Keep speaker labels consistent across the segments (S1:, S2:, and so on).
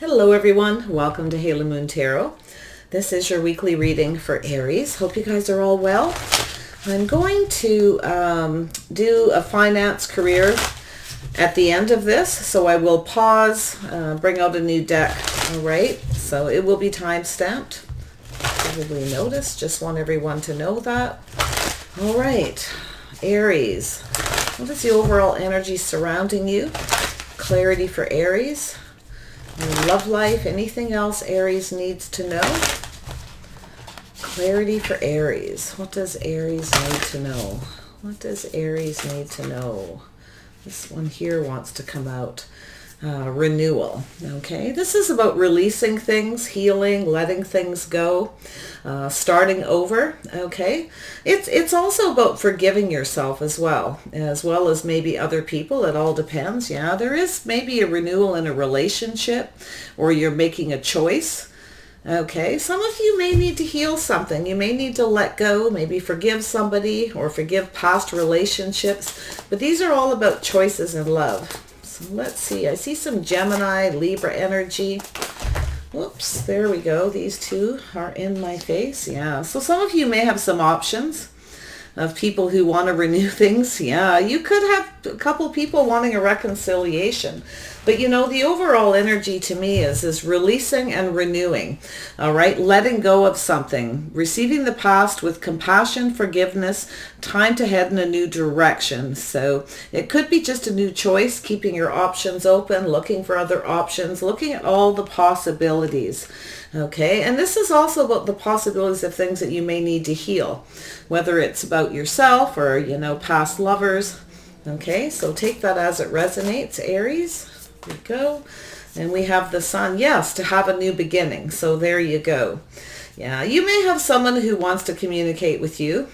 S1: Hello everyone, welcome to Halo Moon Tarot. This is your weekly reading for Aries. Hope you guys are all well. I'm going to do a finance career at the end of this, so I will pause, bring out a new deck. All right, so it will be time stamped. Probably noticed, just want everyone to know that. All right, Aries, what is the overall energy surrounding you? Clarity for Aries. Love life, anything else Aries needs to know? Clarity for Aries. What does Aries need to know? What does Aries need to know? This one here wants to come out. Renewal. Okay, this is about releasing things, healing, letting things go, starting over. Okay, it's also about forgiving yourself as well as maybe other people. It all depends. Yeah, there is maybe a renewal in a relationship, or you're making a choice. Okay, some of you may need to heal something. You may need to let go, maybe forgive somebody or forgive past relationships. But these are all about choices in love. So let's see. I see some Gemini, Libra energy. Whoops, there we go. These two are in my face. Yeah, so some of you may have some options of people who want to renew things. Yeah, you could have a couple people wanting a reconciliation. But you know, the overall energy to me is releasing and renewing. All right, letting go of something, receiving the past with compassion, forgiveness, time to head in a new direction. So it could be just a new choice, keeping your options open, looking for other options, looking at all the possibilities. Okay, and this is also about the possibilities of things that you may need to heal, whether it's about yourself or, you know, past lovers. Okay, so take that as it resonates, Aries. Here we go. And we have the Sun. Yes, to have a new beginning. So there you go. Yeah, you may have someone who wants to communicate with you.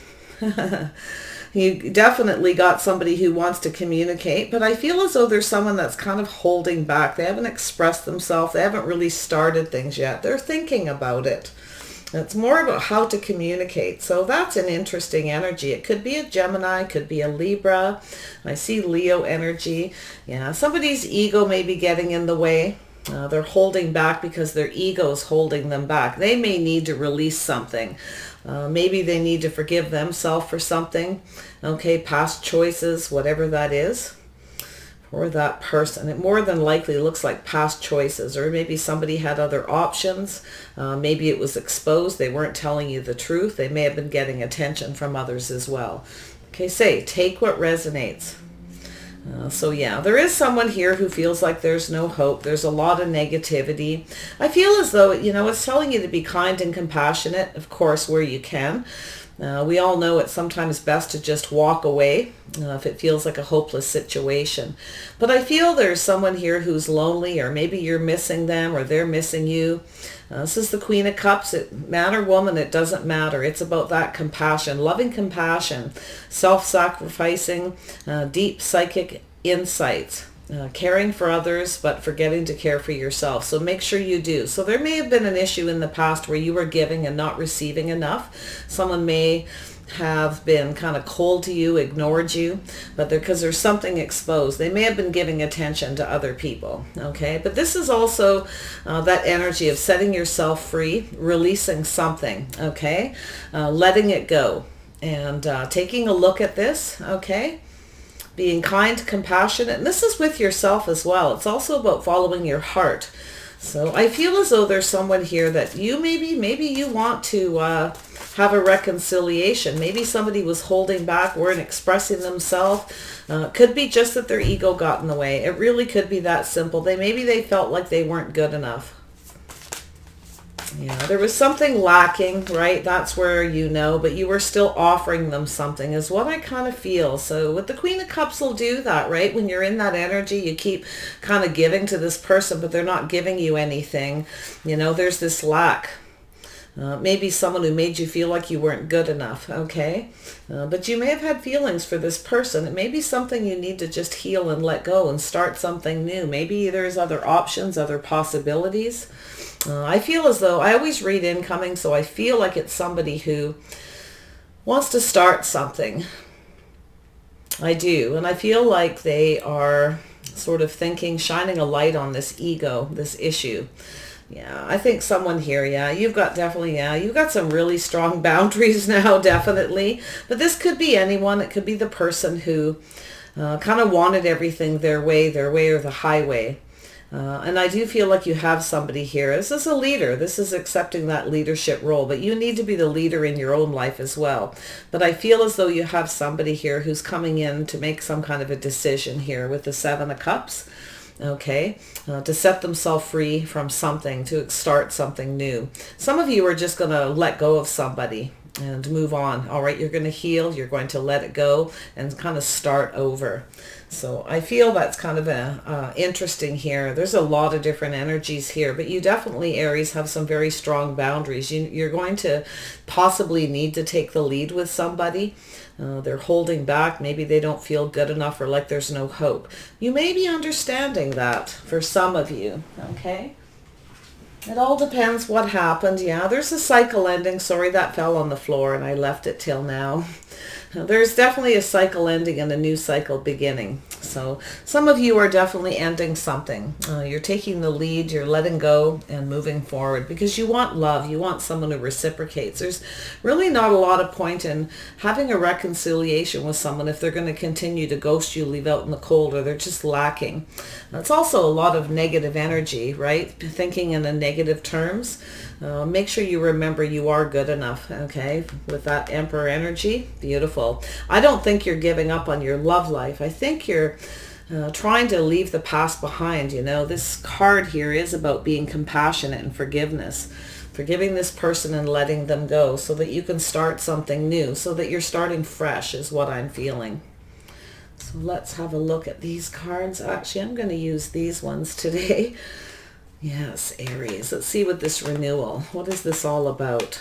S1: You definitely got somebody who wants to communicate, but I feel as though there's someone that's kind of holding back. They haven't expressed themselves. They haven't really started things yet. They're thinking about it. It's more about how to communicate. So that's an interesting energy. It could be a Gemini, could be a Libra. I see Leo energy. Yeah, somebody's ego may be getting in the way. They're holding back because their ego's holding them back. They may need to release something. Maybe they need to forgive themselves for something. Okay, past choices, whatever that is. Or that person. It more than likely looks like past choices, or maybe somebody had other options. Maybe it was exposed. They weren't telling you the truth. They may have been getting attention from others as well. Okay, take what resonates. So yeah, there is someone here who feels like there's no hope. There's a lot of negativity. I feel as though, you know, it's telling you to be kind and compassionate, of course, where you can. We all know it's sometimes best to just walk away if it feels like a hopeless situation. But I feel there's someone here who's lonely, or maybe you're missing them or they're missing you. This is the Queen of Cups. Man or woman, it doesn't matter. It's about that compassion, loving compassion, self-sacrificing, deep psychic insights. Caring for others, but forgetting to care for yourself. So make sure you do. So there may have been an issue in the past where you were giving and not receiving enough. Someone may have been kind of cold to you, ignored you, but because there's something exposed. They may have been giving attention to other people. Okay, but this is also that energy of setting yourself free, releasing something. Okay, letting it go, and taking a look at this. Okay. Being kind, compassionate, and this is with yourself as well. It's also about following your heart. So I feel as though there's someone here that you maybe you want to have a reconciliation. Maybe somebody was holding back, weren't expressing themselves. Could be just that their ego got in the way. It really could be that simple. Maybe they felt like they weren't good enough. Yeah, there was something lacking, right? That's where you know, but you were still offering them something is what I kind of feel. So with the Queen of Cups will do that, right? When you're in that energy, you keep kind of giving to this person, but they're not giving you anything. You know, there's this lack. Maybe someone who made you feel like you weren't good enough, okay? But you may have had feelings for this person. It may be something you need to just heal and let go and start something new. Maybe there's other options, other possibilities. I feel as though, I always read incoming, so I feel like it's somebody who wants to start something. I do, and I feel like they are sort of thinking, shining a light on this ego, this issue. Yeah, I think someone here, you've got you've got some really strong boundaries now, definitely. But this could be anyone. It could be the person who kind of wanted everything their way or the highway. And I do feel like you have somebody here. This is a leader. This is accepting that leadership role. But you need to be the leader in your own life as well. But I feel as though you have somebody here who's coming in to make some kind of a decision here with the Seven of Cups. Okay, to set themselves free from something, to start something new. Some of you are just going to let go of somebody and move on. All right, you're going to heal, you're going to let it go and kind of start over. So I feel that's kind of interesting here. There's a lot of different energies here, but you definitely, Aries, have some very strong boundaries. You're going to possibly need to take the lead with somebody. They're holding back. Maybe they don't feel good enough or like there's no hope. You may be understanding that for some of you, okay? It all depends what happened. Yeah, there's a cycle ending. Sorry, that fell on the floor and I left it till now. There's definitely a cycle ending and a new cycle beginning. So some of you are definitely ending something. You're taking the lead, you're letting go and moving forward because you want love. You want someone who reciprocates. There's really not a lot of point in having a reconciliation with someone if they're going to continue to ghost you, leave out in the cold, or they're just lacking. It's also a lot of negative energy, right? Thinking in a negative terms. Make sure you remember you are good enough, okay? With that Emperor energy, beautiful. I don't think you're giving up on your love life. I think you're trying to leave the past behind. You know, this card here is about being compassionate and forgiveness. Forgiving this person and letting them go so that you can start something new, so that you're starting fresh is what I'm feeling. So let's have a look at these cards. Actually, I'm going to use these ones today. Yes, Aries. Let's see what this renewal, what is this all about?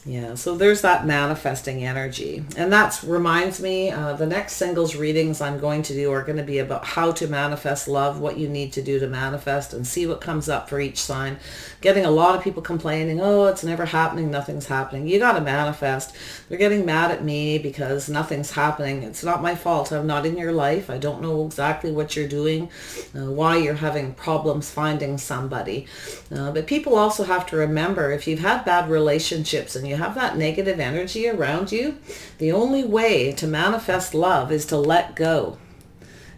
S1: Yeah, so there's that manifesting energy. And that reminds me, the next singles readings I'm going to do are going to be about how to manifest love, what you need to do to manifest, and see what comes up for each sign. Getting a lot of people complaining, oh, it's never happening, nothing's happening. You got to manifest. They're getting mad at me because nothing's happening. It's not my fault. I'm not in your life. I don't know exactly what you're doing, why you're having problems finding somebody. But people also have to remember, if you've had bad relationships and you have that negative energy around you, the only way to manifest love is to let go.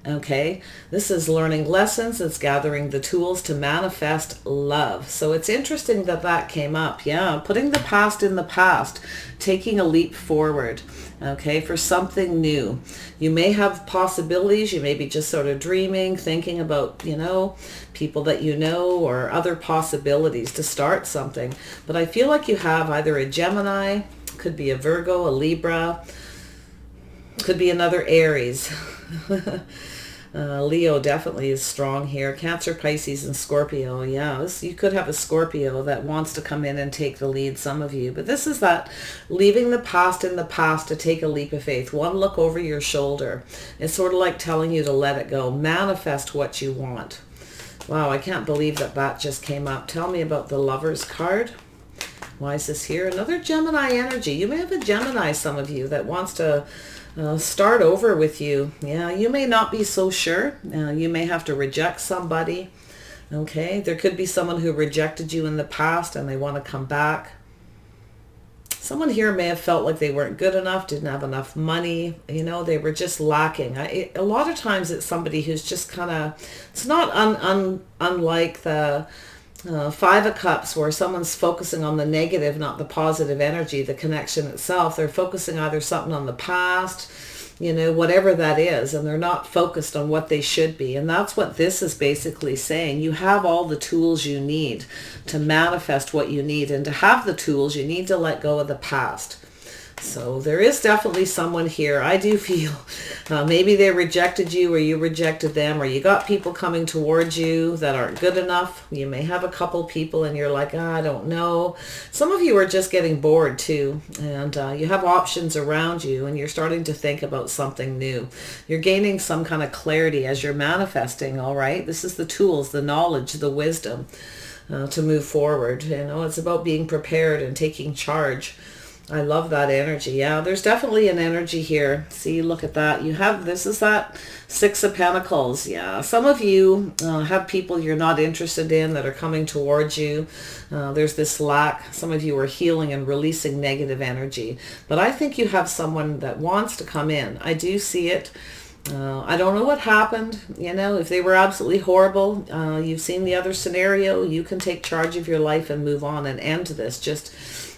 S1: Okay, this is learning lessons. It's gathering the tools to manifest love. So it's interesting that that came up. Yeah, putting the past in the past, taking a leap forward, okay, for something new. You may have possibilities. You may be just sort of dreaming, thinking about, you know, people that you know or other possibilities to start something. But I feel like you have either a Gemini, could be a Virgo, a Libra, could be another Aries. Leo definitely is strong here. Cancer, Pisces, and Scorpio. Yeah, you could have a Scorpio that wants to come in and take the lead, some of you. But this is that leaving the past in the past to take a leap of faith. One look over your shoulder. It's sort of like telling you to let it go. Manifest what you want. Wow, I can't believe that that just came up. Tell me about the Lover's card. Why is this here? Another Gemini energy. You may have a Gemini, some of you, that wants to start over with you. Yeah, you may not be so sure. You may have to reject somebody. Okay, there could be someone who rejected you in the past and they want to come back. Someone here may have felt like they weren't good enough, didn't have enough money. You know, they were just lacking. A lot of times it's somebody who's just kind of, it's not unlike the Five of Cups, where someone's focusing on the negative, not the positive energy, the connection itself. They're focusing either something on the past, you know, whatever that is, and they're not focused on what they should be. And that's what this is basically saying. You have all the tools you need to manifest what you need, and to have the tools, you need to let go of the past. So there is definitely someone here. I do feel maybe they rejected you or you rejected them, or you got people coming towards you that aren't good enough. You may have a couple people and you're like, I don't know. Some of you are just getting bored too, and you have options around you and you're starting to think about something new. You're gaining some kind of clarity as you're manifesting, all right? This is the tools, the knowledge, the wisdom to move forward. You know, it's about being prepared and taking charge. I love that energy. Yeah, there's definitely an energy here. See, look at that. You have, this is that Six of Pentacles. Yeah, some of you have people you're not interested in that are coming towards you. There's this lack. Some of you are healing and releasing negative energy. But I think you have someone that wants to come in. I do see it. I don't know what happened. You know, if they were absolutely horrible, you've seen the other scenario. You can take charge of your life and move on and end this. Just,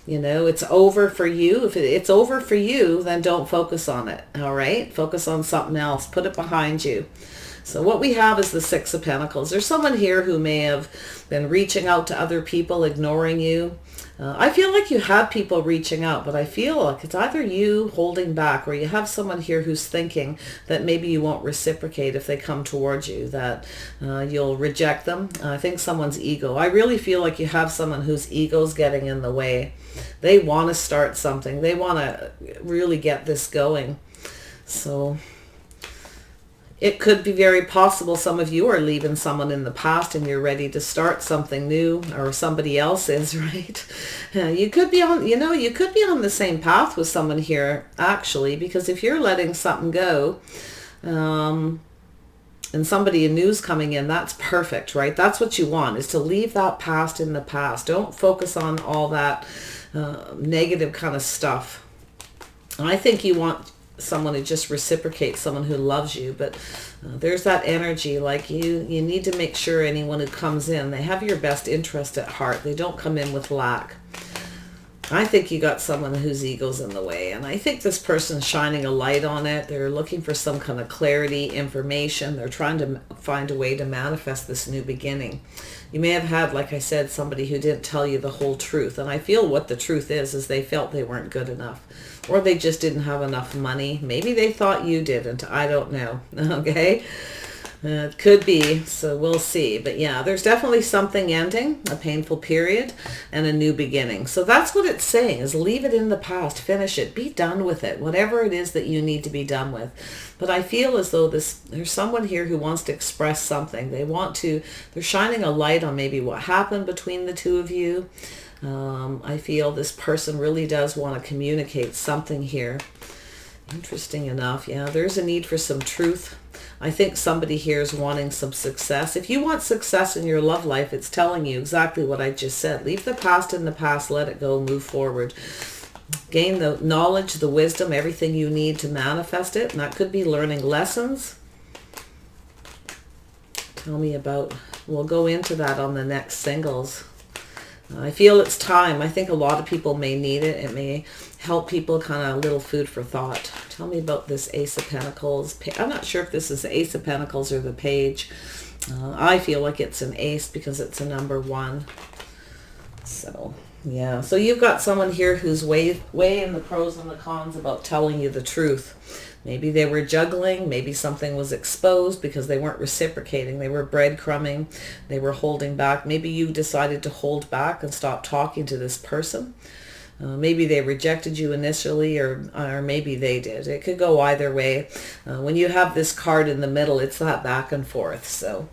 S1: you know, it's over for you. If it's over for you, then don't focus on it. All right. Focus on something else. Put it behind you. So what we have is the Six of Pentacles. There's someone here who may have been reaching out to other people, ignoring you. I feel like you have people reaching out, but I feel like it's either you holding back or you have someone here who's thinking that maybe you won't reciprocate if they come towards you, that you'll reject them. I think someone's ego. I really feel like you have someone whose ego's getting in the way. They want to start something. They want to really get this going. So it could be very possible some of you are leaving someone in the past and you're ready to start something new, or somebody else is, right? You could be on, you know, you could be on the same path with someone here, actually, because if you're letting something go, and somebody new's coming in, that's perfect, right? That's what you want, is to leave that past in the past. Don't focus on all that negative kind of stuff. And I think you want someone who just reciprocates, someone who loves you, but there's that energy, like you need to make sure anyone who comes in, they have your best interest at heart. They don't come in with lack. I think you got someone whose ego's in the way, and I think this person's shining a light on it. They're looking for some kind of clarity, information. They're trying to find a way to manifest this new beginning. You may have had, like I said, somebody who didn't tell you the whole truth, and I feel what the truth is they felt they weren't good enough, or they just didn't have enough money. Maybe they thought you didn't. I don't know. Okay? It could be, so we'll see. But yeah, there's definitely something ending, a painful period, and a new beginning. So that's what it's saying, is leave it in the past, finish it, be done with it, whatever it is that you need to be done with. But I feel as though there's someone here who wants to express something. They're shining a light on maybe what happened between the two of you. I feel this person really does want to communicate something here. Interesting enough, yeah, there's a need for some truth. I think somebody here is wanting some success. If you want success in your love life, it's telling you exactly what I just said. Leave the past in the past, let it go, move forward. Gain the knowledge, the wisdom, everything you need to manifest it. And that could be learning lessons. Tell me about, we'll go into that on the next singles. I feel it's time. I think a lot of people may need it. It may help people, kind of a little food for thought. Tell me about this Ace of Pentacles. I'm not sure if this is the Ace of Pentacles or the Page. I feel like it's an ace because it's a number 1. So, yeah. So you've got someone here who's weighing the pros and the cons about telling you the truth. Maybe they were juggling. Maybe something was exposed because they weren't reciprocating. They were breadcrumbing. They were holding back. Maybe you decided to hold back and stop talking to this person. Maybe they rejected you initially, or maybe they did. It could go either way. When you have this card in the middle, it's that back and forth. So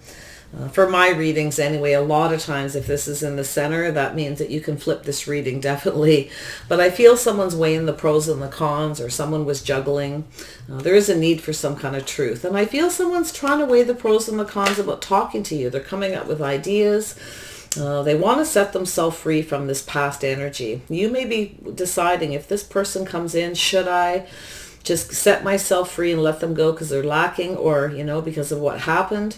S1: for my readings anyway, a lot of times if this is in the center, that means that you can flip this reading, definitely. But I feel someone's weighing the pros and the cons, or someone was juggling. There is a need for some kind of truth. And I feel someone's trying to weigh the pros and the cons about talking to you. They're coming up with ideas. They want to set themselves free from this past energy. You may be deciding, if this person comes in, should I just set myself free and let them go because they're lacking, or, you know, because of what happened?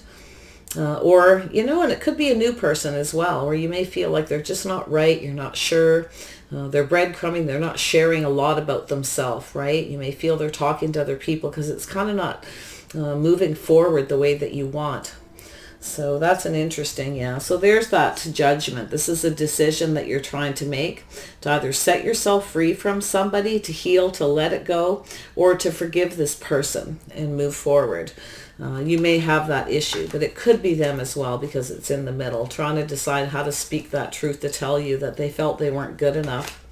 S1: Or, you know, and it could be a new person as well, or you may feel like they're just not right. You're not sure. They're breadcrumbing. They're not sharing a lot about themselves, right? You may feel they're talking to other people because it's kind of not moving forward the way that you want. So that's an interesting, yeah. So there's that judgment. This is a decision that you're trying to make, to either set yourself free from somebody, to heal, to let it go, or to forgive this person and move forward. You may have that issue, but it could be them as well, because it's in the middle, trying to decide how to speak that truth to tell you that they felt they weren't good enough.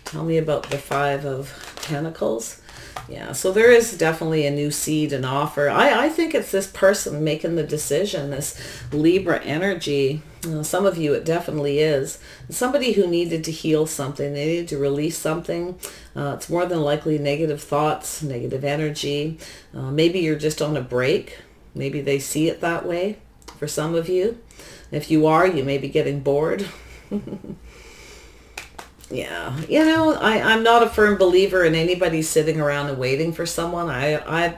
S1: Tell me about the Five of Pentacles. Yeah, so there is definitely a new seed and offer. I think it's this person making the decision, this Libra energy. Some of you, it definitely is. Somebody who needed to heal something. They needed to release something. It's more than likely negative thoughts, negative energy. Maybe you're just on a break. Maybe they see it that way for some of you. If you are, you may be getting bored. Yeah, you know, I'm not a firm believer in anybody sitting around and waiting for someone. I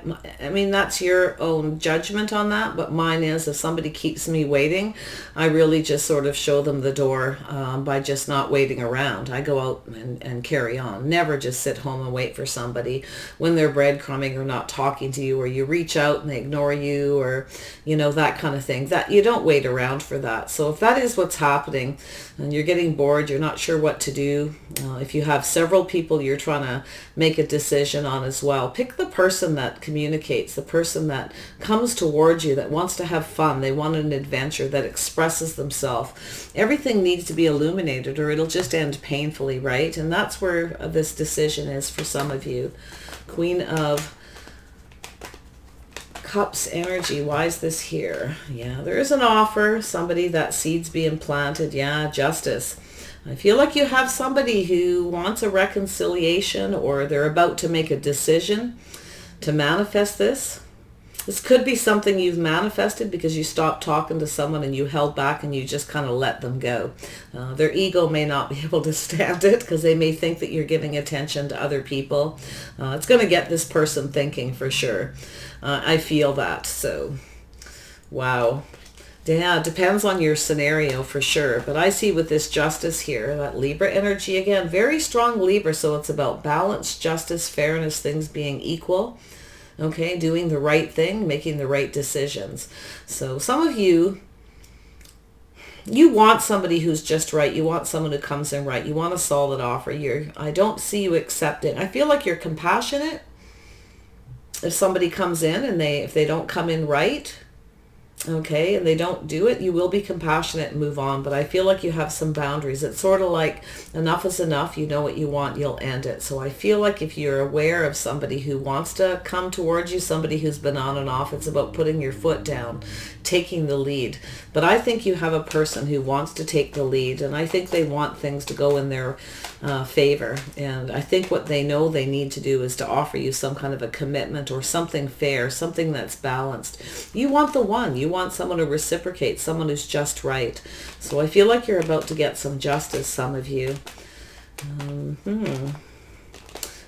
S1: mean, that's your own judgment on that, but mine is if somebody keeps me waiting, I really just sort of show them the door by just not waiting around. I go out and carry on. Never just sit home and wait for somebody when they're breadcrumbing or not talking to you, or you reach out and they ignore you, or, you know, that kind of thing. That you don't wait around for that. So if that is what's happening and you're getting bored, you're not sure what to do, if you have several people you're trying to make a decision on as well, pick the person that communicates, the person that comes towards you, that wants to have fun, they want an adventure, that expresses themselves. Everything needs to be illuminated or it'll just end painfully, right? And that's where this decision is for some of you. Queen of Cups energy. Why is this here? Yeah, there is an offer, somebody, that seed's being planted. Yeah, justice. I feel like you have somebody who wants a reconciliation, or they're about to make a decision to manifest this. This could be something you've manifested because you stopped talking to someone and you held back and you just kind of let them go. Their ego may not be able to stand it because they may think that you're giving attention to other people. It's going to get this person thinking for sure. I feel that. So, wow. Yeah, it depends on your scenario for sure. But I see with this justice here, that Libra energy again, very strong Libra. So it's about balance, justice, fairness, things being equal. Okay, doing the right thing, making the right decisions. So some of you, you want somebody who's just right. You want someone who comes in right. You want a solid offer. I don't see you accepting. I feel like you're compassionate. If somebody comes in and if they don't come in right, okay, and they don't do it, you will be compassionate and move on. But I feel like you have some boundaries. It's sort of like enough is enough. You know what you want, you'll end it. So I feel like if you're aware of somebody who wants to come towards you, somebody who's been on and off, it's about putting your foot down, taking the lead. But I think you have a person who wants to take the lead, and I think they want things to go in their favor. And I think what they know they need to do is to offer you some kind of a commitment or something fair, something that's balanced. You want the one. You want someone to reciprocate, someone who's just right. So I feel like you're about to get some justice, some of you.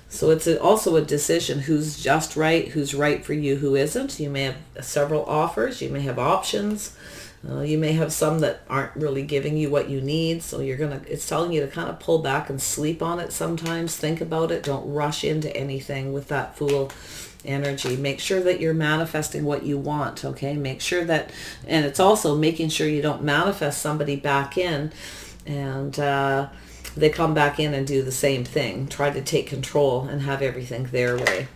S1: So it's also a decision who's just right, who's right for you, who isn't. You may have several offers. You may have options. You may have some that aren't really giving you what you need. So it's telling you to kind of pull back and sleep on it sometimes. Think about it. Don't rush into anything with that Fool energy. Make sure that you're manifesting what you want, okay? Make sure that, and it's also making sure you don't manifest somebody back in and they come back in and do the same thing. Try to take control and have everything their way.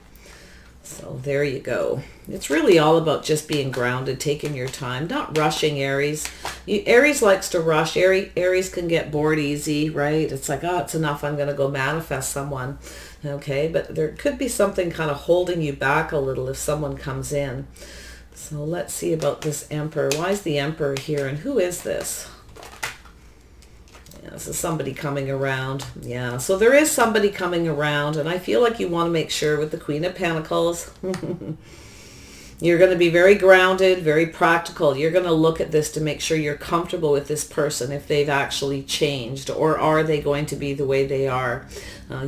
S1: So there you go. It's really all about just being grounded, taking your time, not rushing, Aries. Aries likes to rush. Aries can get bored easy, right? It's like, oh, it's enough. I'm going to go manifest someone. Okay, but there could be something kind of holding you back a little if someone comes in. So let's see about this Emperor. Why is the Emperor here, and who is this? Yeah, this is somebody coming around. Yeah, so there is somebody coming around, and I feel like you want to make sure with the Queen of Pentacles, you're going to be very grounded, very practical. You're going to look at this to make sure you're comfortable with this person, if they've actually changed, or are they going to be the way they are.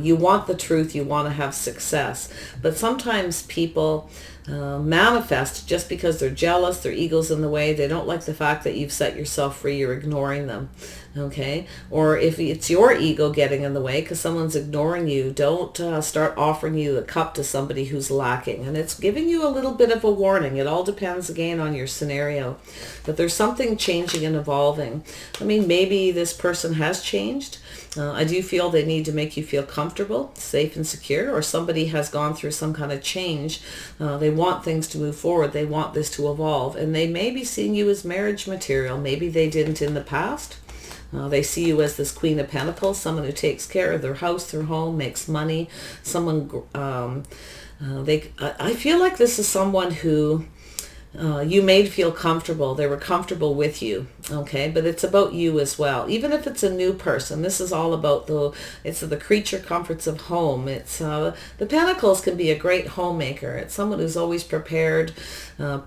S1: You want the truth. You want to have success. But sometimes people manifest just because they're jealous, their ego's in the way, they don't like the fact that you've set yourself free, you're ignoring them. Okay, or if it's your ego getting in the way because someone's ignoring you, don't start offering you a cup to somebody who's lacking. And it's giving you a little bit of a warning. It all depends again on your scenario, but there's something changing and evolving. I mean, maybe this person has changed. I do feel they need to make you feel comfortable, safe and secure, or somebody has gone through some kind of change. They want things to move forward. They want this to evolve, and they may be seeing you as marriage material. Maybe they didn't in the past. They see you as this Queen of Pentacles, someone who takes care of their house, their home, makes money. Someone, I feel like this is someone who you made feel comfortable. They were comfortable with you, okay? But it's about you as well. Even if it's a new person, this is all about it's the creature comforts of home. It's the Pentacles can be a great homemaker. It's someone who's always prepared,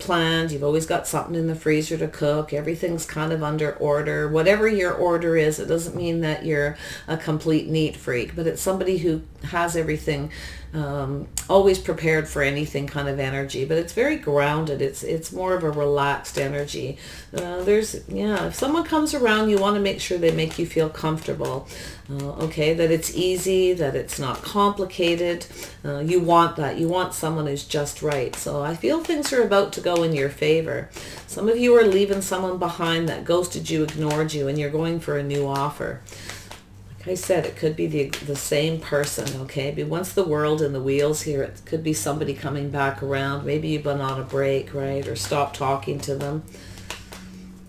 S1: planned. You've always got something in the freezer to cook. Everything's kind of under order. Whatever your order is, it doesn't mean that you're a complete neat freak, but it's somebody who has everything always prepared for anything kind of energy, but it's very grounded. It's more of a relaxed energy. If someone comes around, you want to make sure they make you feel comfortable, okay, that it's easy, that it's not complicated. You want that. You want someone who's just right. So I feel things are about to go in your favor. Some of you are leaving someone behind that ghosted you, ignored you, and you're going for a new offer. Like I said, it could be the same person, okay? But once the world and the wheels here, it could be somebody coming back around. Maybe you've been on a break, right? Or stopped talking to them.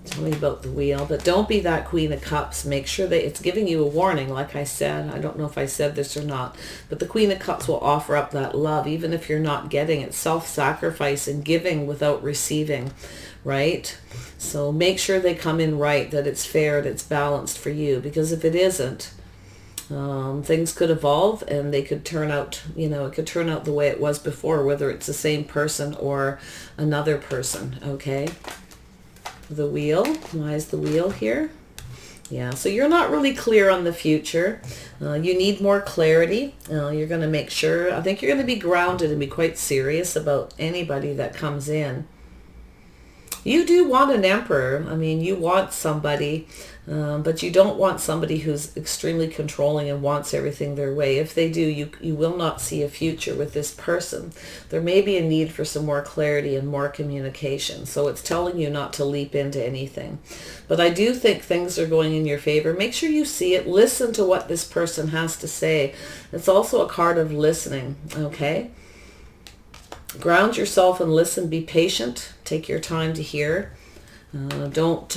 S1: Tell me about the wheel. But don't be that Queen of Cups. Make sure that it's giving you a warning, like I said. I don't know if I said this or not. But the Queen of Cups will offer up that love, even if you're not getting it. Self-sacrifice and giving without receiving, right? So make sure they come in right, that it's fair, that it's balanced for you. Because if it isn't, things could evolve and they could turn out, it could turn out the way it was before, whether it's the same person or another person, okay? The wheel. Why is the wheel here? Yeah, so you're not really clear on the future. You need more clarity. You're going to make sure, I think you're going to be grounded and be quite serious about anybody that comes in. You do want an emperor. I mean, you want somebody, but you don't want somebody who's extremely controlling and wants everything their way. If they do, you will not see a future with this person. There may be a need for some more clarity and more communication. So it's telling you not to leap into anything. But I do think things are going in your favor. Make sure you see it. Listen to what this person has to say. It's also a card of listening, okay? Ground yourself and listen. Be patient. Take your time to hear. Don't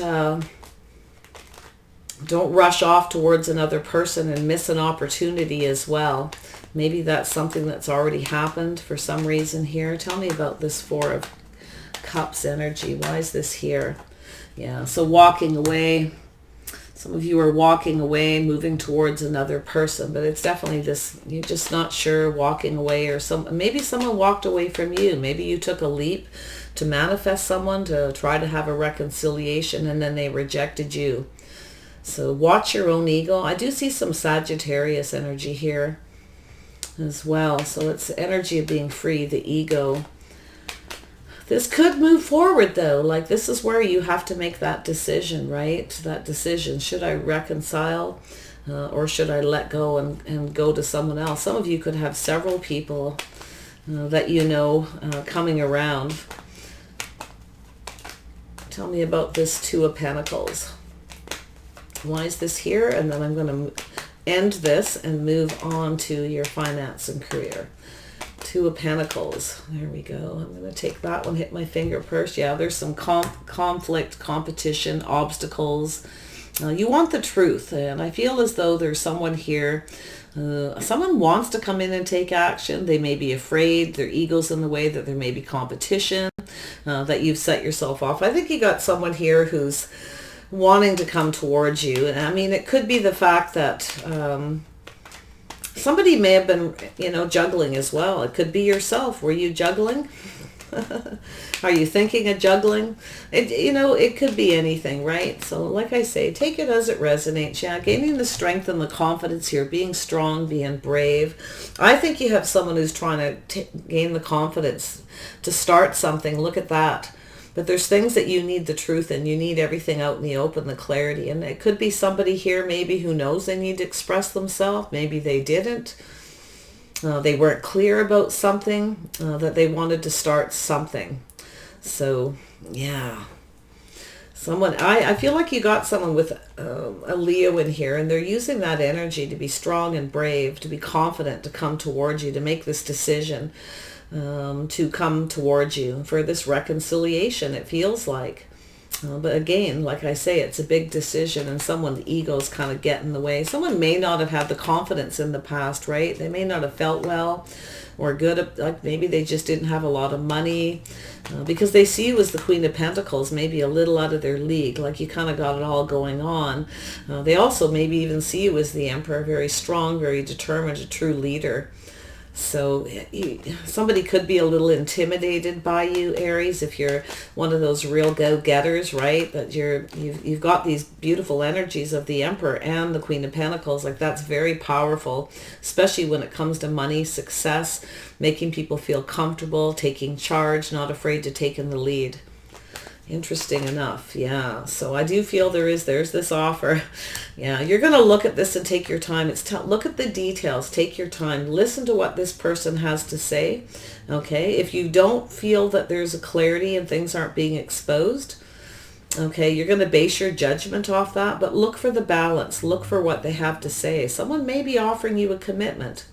S1: rush off towards another person and miss an opportunity as well. Maybe that's something that's already happened for some reason here. Tell me about this Four of Cups energy. Why is this here? Yeah, so walking away. Some of you are walking away, moving towards another person, but it's definitely this, you're just not sure, walking away, or maybe someone walked away from you. Maybe you took a leap to manifest someone, to try to have a reconciliation, and then they rejected you. So watch your own ego. I do see some Sagittarius energy here as well. So it's the energy of being free, the ego. This could move forward though. Like this is where you have to make that decision, right? That decision. Should I reconcile or should I let go and go to someone else? Some of you could have several people that you know coming around. Tell me about this Two of Pentacles. Why is this here? And then I'm going to end this and move on to your finance and career. Two of Pentacles. There we go. I'm going to take that one, hit my finger first. Yeah, there's some conflict, competition, obstacles. You want the truth. And I feel as though there's someone here. Someone wants to come in and take action. They may be afraid. Their ego's in the way, that there may be competition, that you've set yourself off. I think you got someone here who's wanting to come towards you. And I mean, it could be the fact that somebody may have been, juggling as well. It could be yourself. Were you juggling? Are you thinking of juggling? It could be anything, right? So like I say, take it as it resonates. Yeah, gaining the strength and the confidence here, being strong, being brave. I think you have someone who's trying to gain the confidence to start something. Look at that. But there's things that you need the truth in. You need everything out in the open, the clarity. And it could be somebody here maybe who knows they need to express themselves. Maybe they didn't. They weren't clear about something, that they wanted to start something. So, yeah. I feel like you got someone with a Leo in here, and they're using that energy to be strong and brave, to be confident, to come towards you, to make this decision. To come towards you for this reconciliation, it feels like. But again, like I say, it's a big decision, and someone's egos kind of get in the way. Someone may not have had the confidence in the past, right? They may not have felt well or good, like maybe they just didn't have a lot of money, because they see you as the Queen of Pentacles, maybe a little out of their league, like you kind of got it all going on. They also maybe even see you as the Emperor, very strong, very determined, a true leader. So somebody could be a little intimidated by you, Aries, if you're one of those real go-getters, right? That you've got these beautiful energies of the Emperor and the Queen of Pentacles. Like, that's very powerful, especially when it comes to money, success, making people feel comfortable, taking charge, not afraid to take in the lead. Interesting enough. Yeah. So I do feel there's this offer. Yeah. You're going to look at this and take your time. Look at the details. Take your time. Listen to what this person has to say. Okay. If you don't feel that there's a clarity and things aren't being exposed, okay, you're going to base your judgment off that, but look for the balance. Look for what they have to say. Someone may be offering you a commitment.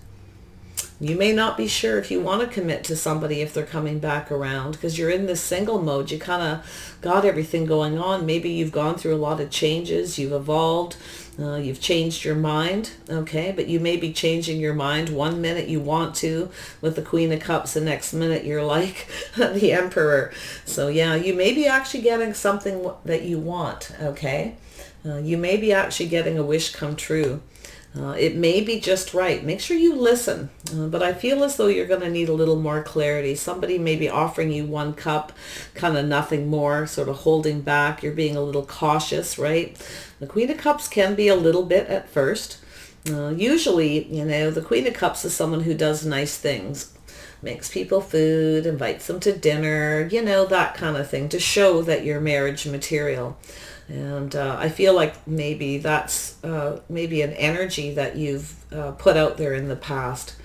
S1: You may not be sure if you want to commit to somebody if they're coming back around, because you're in this single mode. You kind of got everything going on. Maybe you've gone through a lot of changes. You've evolved. You've changed your mind. Okay, but you may be changing your mind. One minute you want to with the Queen of Cups. The next minute you're like the Emperor. So yeah, you may be actually getting something that you want. Okay, you may be actually getting a wish come true. It may be just right. Make sure you listen. But I feel as though you're going to need a little more clarity. Somebody may be offering you one cup, kind of nothing more, sort of holding back. You're being a little cautious, right? The Queen of Cups can be a little bit at first. Usually, the Queen of Cups is someone who does nice things. Makes people food, invites them to dinner, that kind of thing, to show that you're marriage material. And I feel like maybe that's maybe an energy that you've put out there in the past.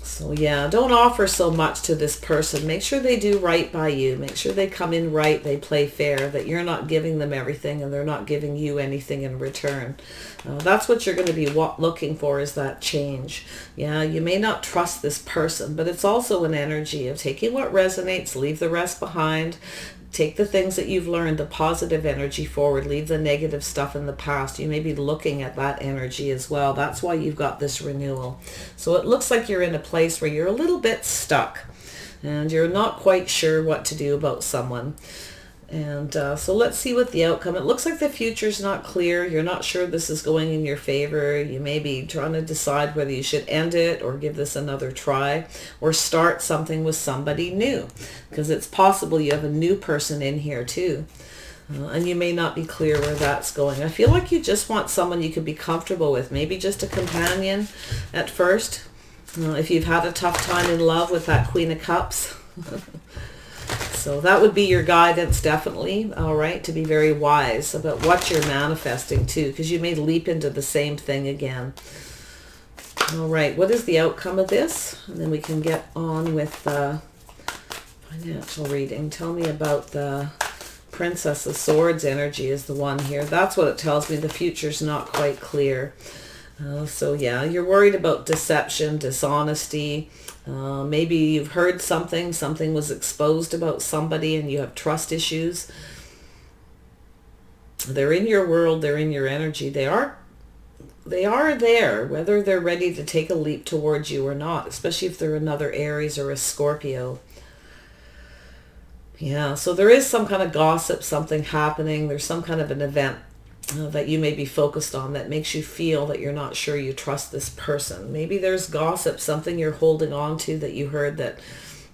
S1: So yeah, don't offer so much to this person. Make sure they do right by you. Make sure they come in right, they play fair, that you're not giving them everything and they're not giving you anything in return. That's what you're going to be looking for, is that change. Yeah, you may not trust this person, but it's also an energy of taking what resonates, leave the rest behind. Take the things that you've learned, the positive energy forward. Leave the negative stuff in the past. You may be looking at that energy as well. That's why you've got this renewal. So it looks like you're in a place where you're a little bit stuck and you're not quite sure what to do about someone. And so let's see what the outcome. It looks like the future's not clear. You're not sure this is going in your favor. You may be trying to decide whether you should end it or give this another try or start something with somebody new, because it's possible you have a new person in here too. And you may not be clear where that's going. I feel like you just want someone you could be comfortable with, maybe just a companion at first. If you've had a tough time in love with that Queen of Cups. So that would be your guidance, definitely, all right, to be very wise about what you're manifesting too, because you may leap into the same thing again. All right, what is the outcome of this? And then we can get on with the financial reading. Tell me about the Princess of Swords energy is the one here. That's what it tells me. The future's not quite clear. So yeah, you're worried about deception, dishonesty. Maybe you've heard something was exposed about somebody and you have trust issues. They're in your world, they're in your energy. They are there, whether they're ready to take a leap towards you or not, especially if they're another Aries or a Scorpio. Yeah, so there is some kind of gossip, something happening. There's some kind of an event that you may be focused on that makes you feel that you're not sure you trust this person. Maybe there's gossip, something you're holding on to that you heard that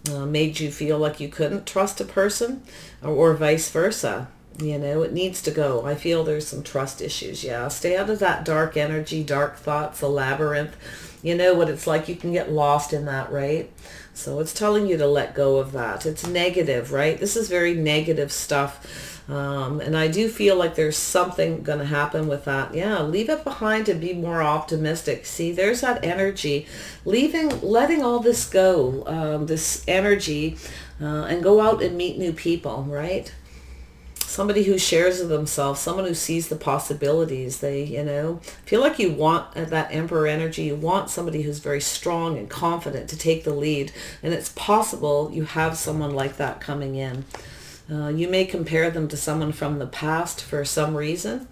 S1: made you feel like you couldn't trust a person, or vice versa. It needs to go. I feel there's some trust issues. Yeah, stay out of that dark energy, dark thoughts, a labyrinth. You know what it's like. You can get lost in that, right? So it's telling you to let go of that. It's negative, right? This is very negative stuff. And I do feel like there's something going to happen with that. Yeah, leave it behind and be more optimistic. See, there's that energy. Letting all this go, this energy, and go out and meet new people, right? Somebody who shares of themselves, someone who sees the possibilities. They, feel like you want that Emperor energy. You want somebody who's very strong and confident to take the lead. And it's possible you have someone like that coming in. You may compare them to someone from the past for some reason.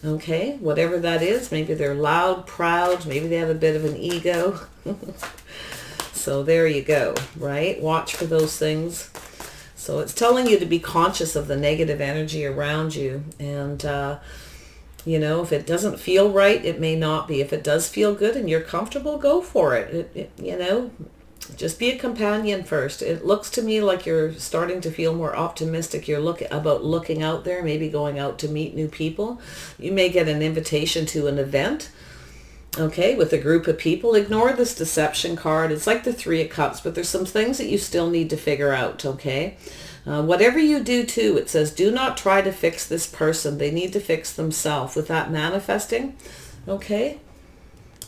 S1: Okay, whatever that is. Maybe they're loud, proud. Maybe they have a bit of an ego. So there you go, right? Watch for those things. So it's telling you to be conscious of the negative energy around you. And, you know, if it doesn't feel right, it may not be. If it does feel good and you're comfortable, go for it. You know, just be a companion first. It looks to me like you're starting to feel more optimistic. You're looking out there, maybe going out to meet new people. You may get an invitation to an event, okay, with a group of people. Ignore this deception card. It's like the Three of Cups, but there's some things that you still need to figure out, okay? Whatever you do too, it says, do not try to fix this person. They need to fix themselves. With that manifesting, okay?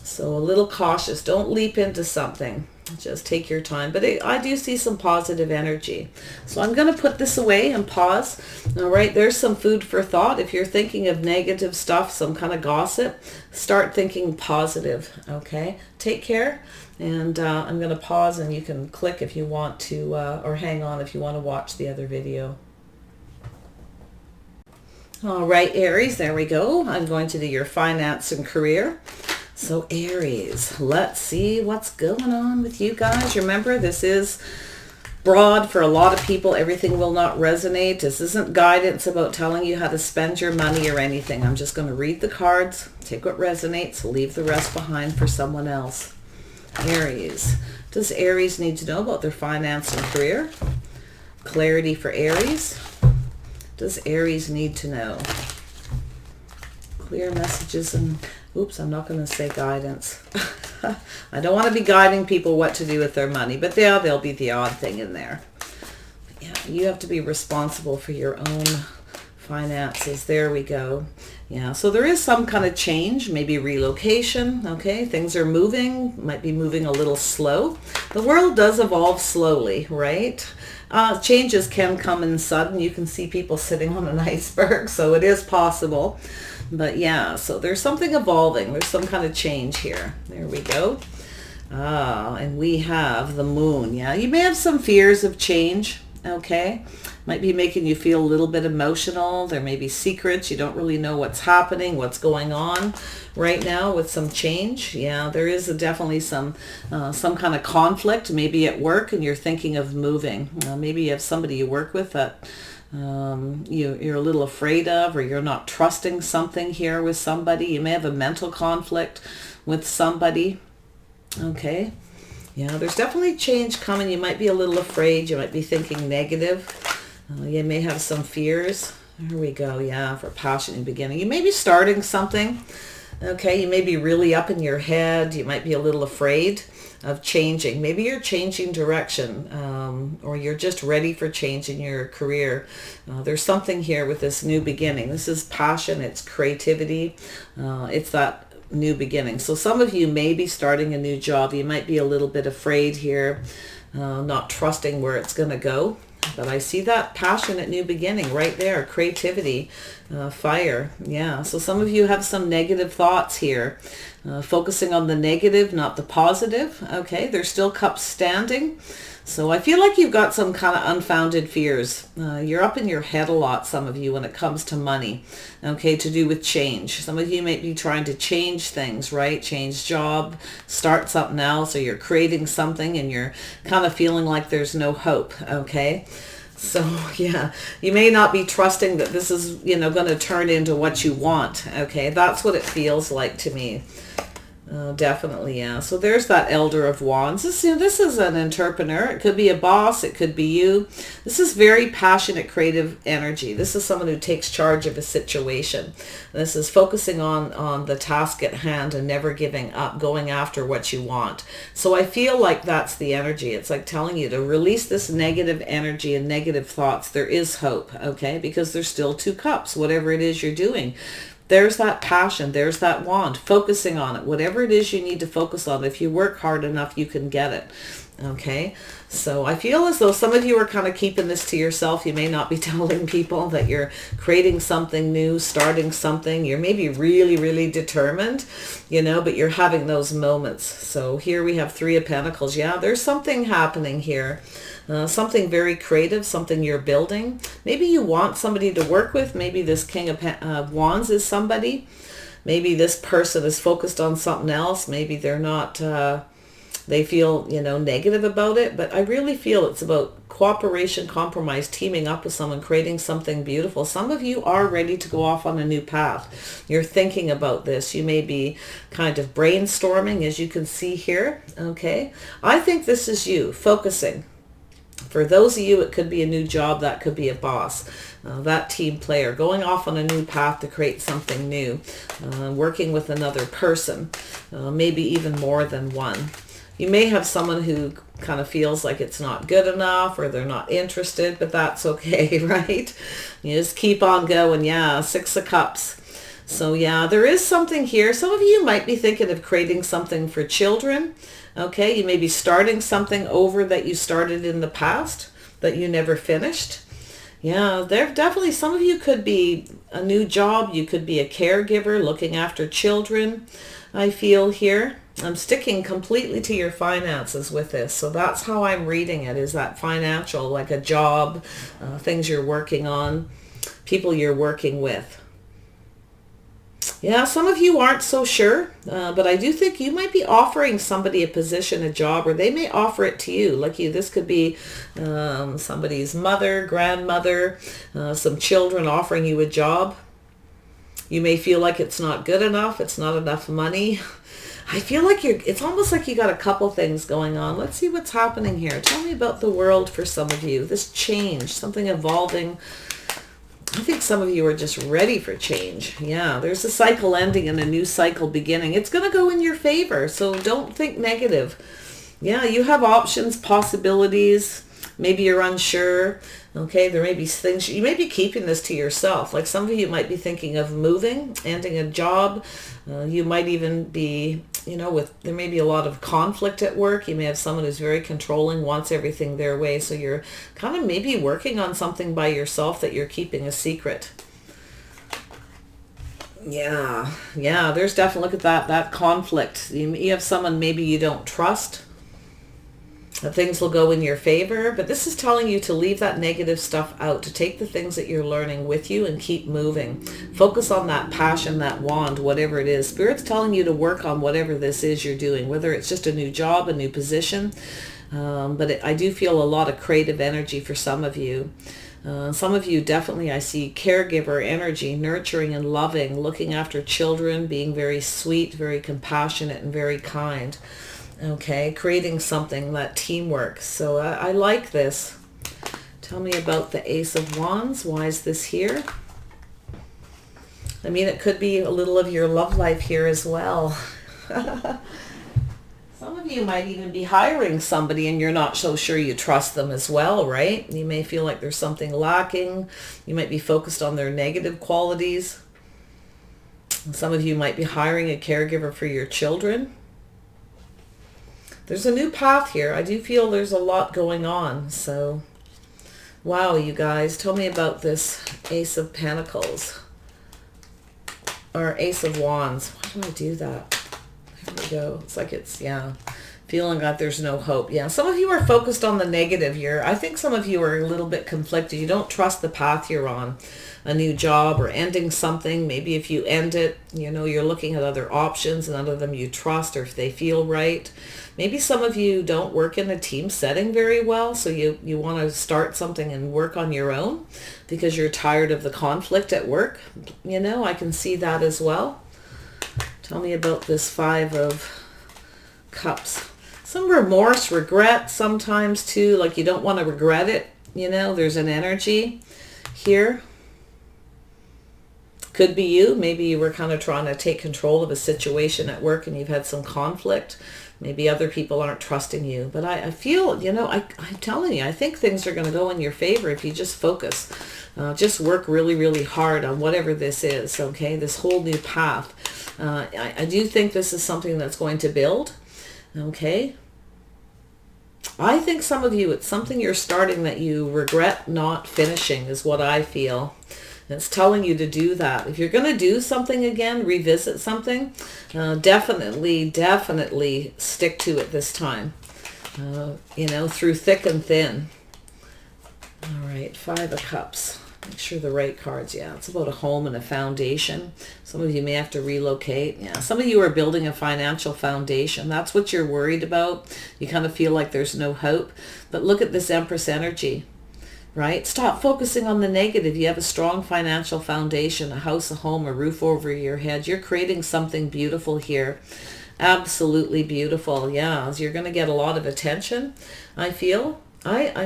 S1: So a little cautious. Don't leap into something. Just take your time. But I do see some positive energy. So I'm going to put this away and pause. All right, there's some food for thought. If you're thinking of negative stuff, some kind of gossip, start thinking positive, okay? Take care. And I'm going to pause, and you can click if you want to, or hang on if you want to watch the other video. All right, Aries, there we go. I'm going to do your finance and career. So Aries, let's see what's going on with you guys. Remember, this is broad for a lot of people. Everything will not resonate. This isn't guidance about telling you how to spend your money or anything. I'm just going to read the cards, take what resonates, leave the rest behind for someone else. Aries, does Aries need to know about their finance and career? Clarity for Aries. Does Aries need to know? Clear messages and, oops, I'm not going to say guidance. I don't want to be guiding people what to do with their money, but yeah, there'll be the odd thing in there. But yeah, you have to be responsible for your own finances. There we go. Yeah, so there is some kind of change, maybe relocation. Okay, things are moving, might be moving a little slow. The world does evolve slowly, right? Changes can come in sudden. You can see people sitting on an iceberg, so it is possible. But yeah, so there's something evolving. There's some kind of change here. There we go. And we have the moon. Yeah, you may have some fears of change. Okay, might be making you feel a little bit emotional. There may be secrets. You don't really know what's happening, what's going on right now with some change. Yeah, there is definitely some kind of conflict, maybe at work, and you're thinking of moving. Maybe you have somebody you work with that you're a little afraid of, or you're not trusting something here with somebody. You may have a mental conflict with somebody. Okay. Yeah, there's definitely change coming. You might be a little afraid. You might be thinking negative. You may have some fears. Here we go. Yeah, for passion in the beginning. You may be starting something. Okay, you may be really up in your head. You might be a little afraid of changing. Maybe you're changing direction, or you're just ready for change in your career. There's something here with this new beginning. This is passion. It's creativity. It's that new beginning. So some of you may be starting a new job. You might be a little bit afraid here, not trusting where it's going to go. But I see that passionate new beginning right there. Creativity, fire. Yeah. So some of you have some negative thoughts here, focusing on the negative, not the positive. Okay. There's still cups standing. So I feel like you've got some kind of unfounded fears. You're up in your head a lot, some of you, when it comes to money, okay, to do with change. Some of you might be trying to change things, right? Change job, start something else, or you're creating something and you're kind of feeling like there's no hope, okay? So yeah, you may not be trusting that this is, going to turn into what you want, okay? That's what it feels like to me. Definitely, yeah. So there's that Elder of Wands. This is an entrepreneur. It could be a boss. It could be you. This is very passionate, creative energy. This is someone who takes charge of a situation. This is focusing on the task at hand and never giving up, going after what you want. So I feel like that's the energy. It's like telling you to release this negative energy and negative thoughts. There is hope, okay? Because there's still two cups, whatever it is you're doing. There's that passion. There's that wand. Focusing on it. Whatever it is you need to focus on. If you work hard enough, you can get it. Okay, so I feel as though some of you are kind of keeping this to yourself. You may not be telling people that you're creating something new, starting something. You're maybe really, really determined, but you're having those moments. So here we have Three of Pentacles. Yeah, there's something happening here. Something very creative, something you're building. Maybe you want somebody to work with. Maybe this King of Wands is somebody. Maybe this person is focused on something else. Maybe they're not... they feel, negative about it, but I really feel it's about cooperation, compromise, teaming up with someone, creating something beautiful. Some of you are ready to go off on a new path. You're thinking about this. You may be kind of brainstorming, as you can see here. Okay. I think this is you focusing. For those of you, it could be a new job. That could be a boss. That team player going off on a new path to create something new. Working with another person. Maybe even more than one. You may have someone who kind of feels like it's not good enough or they're not interested, but that's okay, right? You just keep on going. Yeah, Six of Cups. So yeah, there is something here. Some of you might be thinking of creating something for children. Okay, you may be starting something over that you started in the past that you never finished. Yeah, there definitely, some of you could be a new job. You could be a caregiver looking after children, I feel here. I'm sticking completely to your finances with this. So that's how I'm reading it, is that financial, like a job, things you're working on, people you're working with. Yeah, some of you aren't so sure, but I do think you might be offering somebody a position, a job, or they may offer it to you. Like you, this could be somebody's mother, grandmother, some children offering you a job. You may feel like it's not good enough. It's not enough money. I feel like it's almost like you got a couple things going on. Let's see what's happening here. Tell me about the world for some of you. This change, something evolving. I think some of you are just ready for change. Yeah, there's a cycle ending and a new cycle beginning. It's going to go in your favor, so don't think negative. Yeah, you have options, possibilities. Maybe you're unsure. Okay, there may be things, you may be keeping this to yourself. Like some of you might be thinking of moving, ending a job. You might even be, there may be a lot of conflict at work. You may have someone who's very controlling, wants everything their way. So you're kind of maybe working on something by yourself that you're keeping a secret. Yeah, there's definitely, look at that conflict. You have someone maybe you don't trust. Things will go in your favor, but this is telling you to leave that negative stuff out, to take the things that you're learning with you and keep moving. Focus on that passion, that wand, whatever it is. Spirit's telling you to work on whatever this is you're doing, whether it's just a new job, a new position. I do feel a lot of creative energy for some of you. Some of you definitely, I see caregiver energy, nurturing and loving, looking after children, being very sweet, very compassionate, and very kind. Okay, creating something, that teamwork. So I like this. Tell me about the Ace of Wands. Why is this here? I mean, it could be a little of your love life here as well. Some of you might even be hiring somebody and you're not so sure you trust them as well, right? You may feel like there's something lacking. You might be focused on their negative qualities. Some of you might be hiring a caregiver for your children. There's a new path here. I do feel there's a lot going on. So, wow, you guys. Tell me about this Ace of Pentacles. Or Ace of Wands. Why do I do that? There we go. It's like it's, yeah, feeling like there's no hope. Yeah, some of you are focused on the negative here. I think some of you are a little bit conflicted. You don't trust the path you're on. A new job or ending something. Maybe if you end it, you're looking at other options and none of them you trust or if they feel right. Maybe some of you don't work in a team setting very well, so you want to start something and work on your own because you're tired of the conflict at work. I can see that as well. Tell me about this Five of Cups. Some remorse, regret sometimes too, like you don't want to regret it. There's an energy here. Could be you. Maybe you were kind of trying to take control of a situation at work and you've had some conflict. Maybe other people aren't trusting you. But I feel, I'm telling you, I think things are going to go in your favor if you just focus. Just work really, really hard on whatever this is, okay? This whole new path. I do think this is something that's going to build, okay? I think some of you, it's something you're starting that you regret not finishing is what I feel. It's telling you to do that. If you're going to do something again, revisit something, definitely stick to it this time. Through thick and thin. All right, 5 of Cups. Make sure the right cards. Yeah, it's about a home and a foundation. Some of you may have to relocate. Yeah, some of you are building a financial foundation. That's what you're worried about. You kind of feel like there's no hope. But look at this Empress energy, right? Stop focusing on the negative. You have a strong financial foundation, a house, a home, a roof over your head. You're creating something beautiful here. Absolutely beautiful. Yeah, you're going to get a lot of attention, I feel.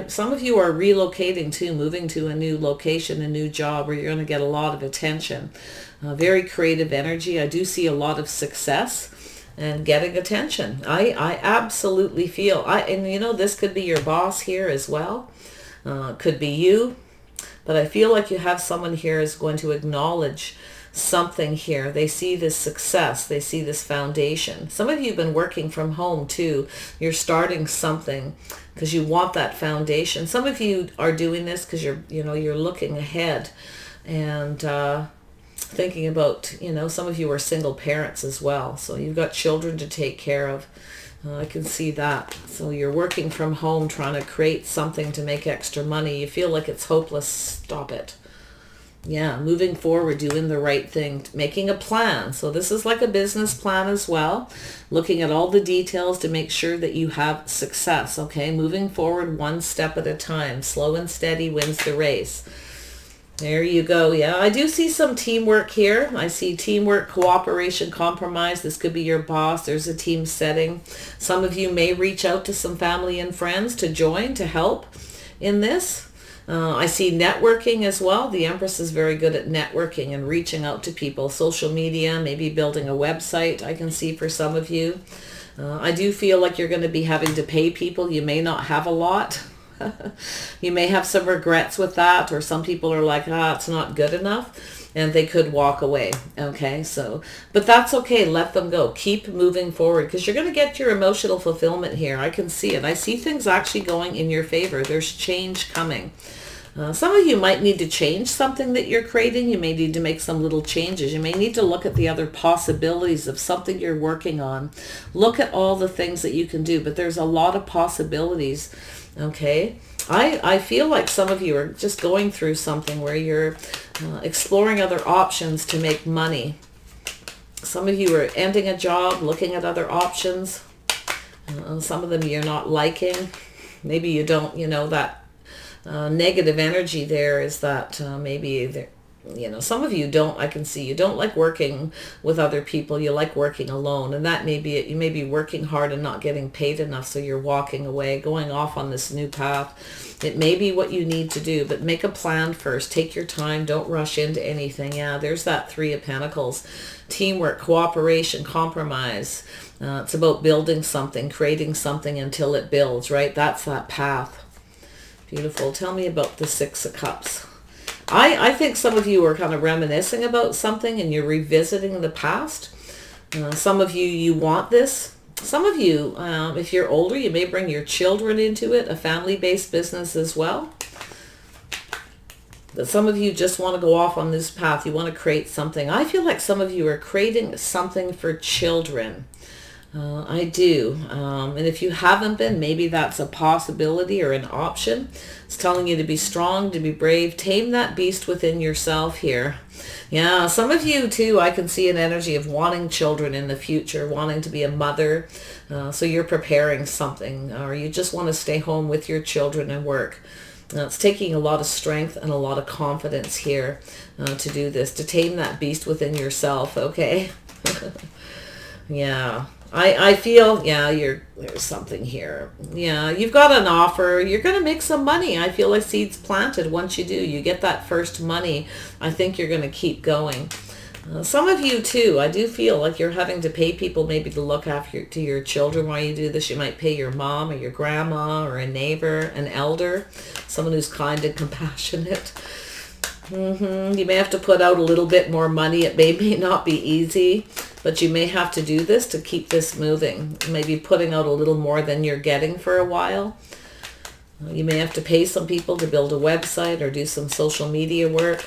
S1: Some of you are relocating too, moving to a new location, a new job where you're going to get a lot of attention. Very creative energy. I do see a lot of success and getting attention. I absolutely feel, this could be your boss here as well. Could be you, but I feel like you have someone here is going to acknowledge something here. They see this success. They see this foundation. Some of you have been working from home too. You're starting something because you want that foundation. Some of you are doing this because you're looking ahead and thinking about, some of you are single parents as well. So you've got children to take care of. I can see that. So you're working from home trying to create something to make extra money. You feel like it's hopeless. Stop it. Yeah, moving forward, doing the right thing, making a plan. So this is like a business plan as well. Looking at all the details to make sure that you have success, okay? Moving forward one step at a time. Slow and steady wins the race. There you go. Yeah, I do see some teamwork here. I see teamwork, cooperation, compromise. This could be your boss. There's a team setting. Some of you may reach out to some family and friends to join, to help in this. I see networking as well. The Empress is very good at networking and reaching out to people. Social media, maybe building a website, I can see for some of you. I do feel like you're going to be having to pay people. You may not have a lot. You may have some regrets with that, or some people are like, it's not good enough, and they could walk away. Okay, but that's okay. Let them go. Keep moving forward because you're going to get your emotional fulfillment here. I can see it. I see things actually going in your favor. There's change coming. Some of you might need to change something that you're creating. You may need to make some little changes. You may need to look at the other possibilities of something you're working on. Look at all the things that you can do, but there's a lot of possibilities. Okay, I feel like some of you are just going through something where you're exploring other options to make money. Some of you are ending a job, looking at other options. Some of them you're not liking. Maybe you don't, that negative energy there is that maybe some of you don't, I can see you don't like working with other people. You like working alone, and that may be it. You may be working hard and not getting paid enough, so you're walking away, going off on this new path. It may be what you need to do, but make a plan first. Take your time. Don't rush into anything. Yeah, there's that 3 of Pentacles. Teamwork, cooperation, compromise. It's about building something, creating something until it builds, right? That's that path. Beautiful. Tell me about the 6 of Cups. I think some of you are kind of reminiscing about something and you're revisiting the past. Some of you want this. Some of you, if you're older, you may bring your children into it, a family-based business as well. But some of you just want to go off on this path. You want to create something. I feel like some of you are creating something for children. I do. And if you haven't been, maybe that's a possibility or an option. It's telling you to be strong, to be brave, tame that beast within yourself here. Yeah, some of you too, I can see an energy of wanting children in the future, wanting to be a mother. So you're preparing something, or you just want to stay home with your children and work. It's taking a lot of strength and a lot of confidence here to do this, to tame that beast within yourself, okay? Yeah. I feel, yeah, there's something here. Yeah, you've got an offer. You're going to make some money. I feel like seeds planted. Once you do, you get that first money. I think you're going to keep going. Some of you too, I do feel like you're having to pay people maybe to look after your children while you do this. You might pay your mom or your grandma or a neighbor, an elder, someone who's kind and compassionate. You may have to put out a little bit more money. It may not be easy. but you may have to do this to keep this moving. Maybe putting out a little more than you're getting for a while. You may have to pay some people to build a website or do some social media work.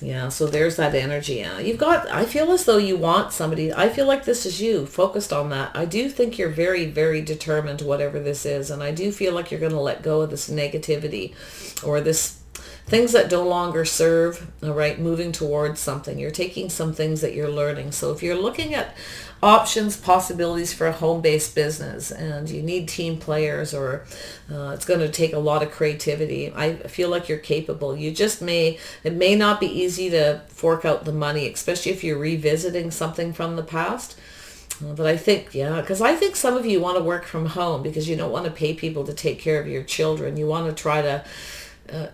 S1: Yeah, so there's that energy. Yeah, I feel as though you want somebody. I feel like this is you, focused on that. I do think you're very, very determined, whatever this is. And I do feel like you're going to let go of this negativity or this things that no longer serve, all right, moving towards something. You're taking some things that you're learning. So if you're looking at options, possibilities for a home-based business and you need team players, or it's going to take a lot of creativity, I feel like you're capable. It may not be easy to fork out the money, especially if you're revisiting something from the past. But I think, yeah, because I think some of you want to work from home because you don't want to pay people to take care of your children. You want to try to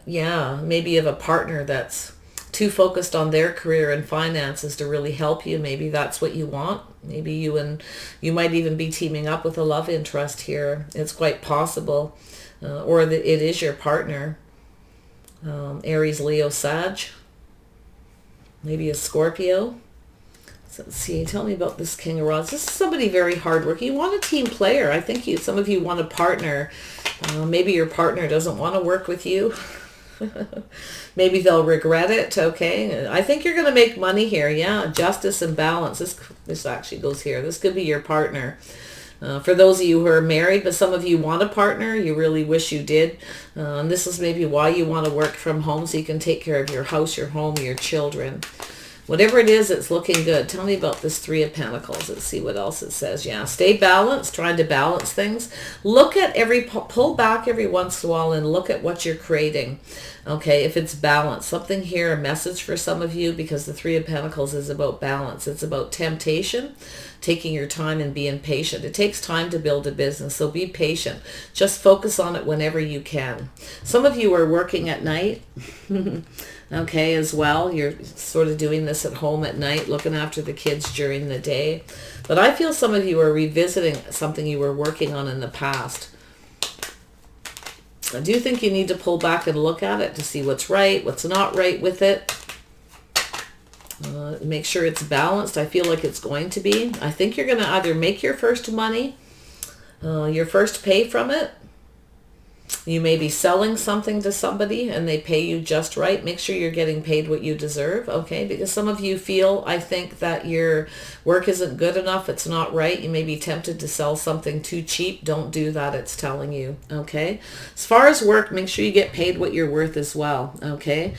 S1: maybe you have a partner that's too focused on their career and finances to really help you. Maybe that's what you want. Maybe you might even be teaming up with a love interest here. It's quite possible. Or that it is your partner. Aries, Leo, Sag. Maybe a Scorpio. So let's see, tell me about this King of Rods. This is somebody very hardworking. You want a team player. I think some of you want a partner. Maybe your partner doesn't want to work with you. Maybe they'll regret it. Okay, I think you're going to make money here. Yeah, justice and balance. This actually goes here. This could be your partner. For those of you who are married, but some of you want a partner, you really wish you did. And this is maybe why you want to work from home, so you can take care of your house, your home, your children. Whatever it is, it's looking good. Tell me about this Three of Pentacles. Let's see what else it says. Yeah, stay balanced, trying to balance things. Look at pull back every once in a while and look at what you're creating. Okay, if it's balance. Something here, a message for some of you, because the Three of Pentacles is about balance. It's about temptation, taking your time and being patient. It takes time to build a business, so be patient. Just focus on it whenever you can. Some of you are working at night. Okay, as well. You're sort of doing this at home at night, looking after the kids during the day. But I feel some of you are revisiting something you were working on in the past. I do think you need to pull back and look at it to see what's right, what's not right with it. Make sure it's balanced. I feel like it's going to be. I think you're going to either make your first money, your first pay from it. You may be selling something to somebody and they pay you just right. Make sure you're getting paid what you deserve, okay? Because some of you feel, I think, that your work isn't good enough. It's not right. You may be tempted to sell something too cheap. Don't do that, it's telling you, okay? As far as work, make sure you get paid what you're worth as well, okay?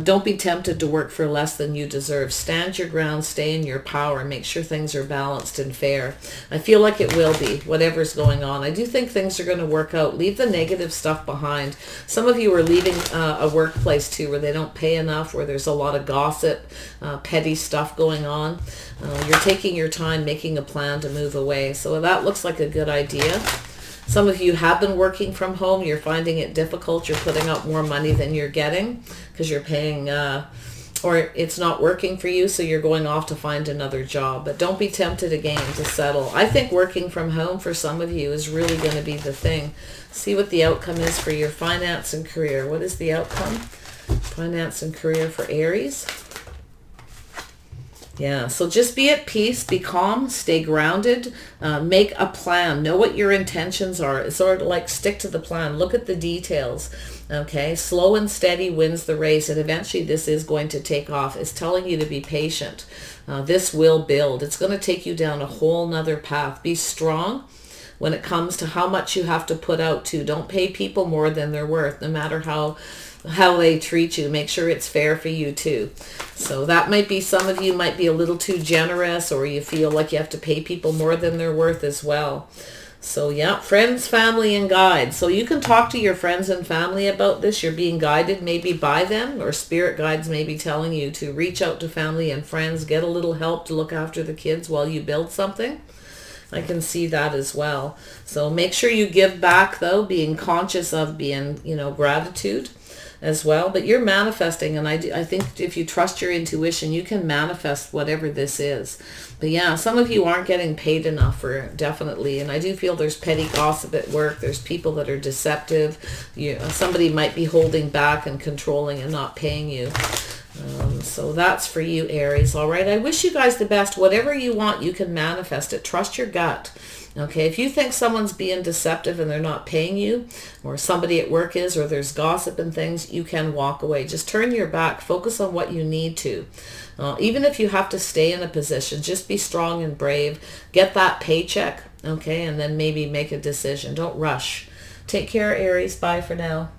S1: Don't be tempted to work for less than you deserve. Stand your ground, stay in your power, make sure things are balanced and fair. I feel like it will be, whatever's going on. I do think things are going to work out. Leave the negative stuff behind. Some of you are leaving a workplace too where they don't pay enough, where there's a lot of gossip, petty stuff going on. You're taking your time, making a plan to move away. So that looks like a good idea. Some of you have been working from home. You're finding it difficult. You're putting out more money than you're getting because you're paying, or it's not working for you, so you're going off to find another job. But don't be tempted again to settle. I think working from home for some of you is really going to be the thing. See what the outcome is for your finance and career. What is the outcome? Finance and career for Aries. Yeah, so just be at peace, be calm, stay grounded, make a plan, know what your intentions are. It's sort of like stick to the plan, look at the details, okay? Slow and steady wins the race, and eventually this is going to take off. It's telling you to be patient. This will build. It's going to take you down a whole nother path. Be strong when it comes to how much you have to put out too. Don't pay people more than they're worth, no matter how they treat you. Make sure it's fair for you too. So that might be, some of you might be a little too generous, or you feel like you have to pay people more than they're worth as well. So yeah, friends, family, and guides. So you can talk to your friends and family about this. You're being guided maybe by them, or spirit guides may be telling you to reach out to family and friends, get a little help to look after the kids while you build something. I can see that as well. So make sure you give back though, being conscious of being, gratitude as well. But you're manifesting, and I think if you trust your intuition, you can manifest whatever this is. But yeah, some of you aren't getting paid enough for it, definitely. And I do feel there's petty gossip at work. There's people that are deceptive. Somebody might be holding back and controlling and not paying you. So that's for you, Aries. All right. I wish you guys the best. Whatever you want, you can manifest it. Trust your gut. Okay. If you think someone's being deceptive and they're not paying you, or somebody at work is, or there's gossip and things, you can walk away. Just turn your back. Focus on what you need to. Even if you have to stay in a position, just be strong and brave. Get that paycheck. Okay. And then maybe make a decision. Don't rush. Take care, Aries. Bye for now.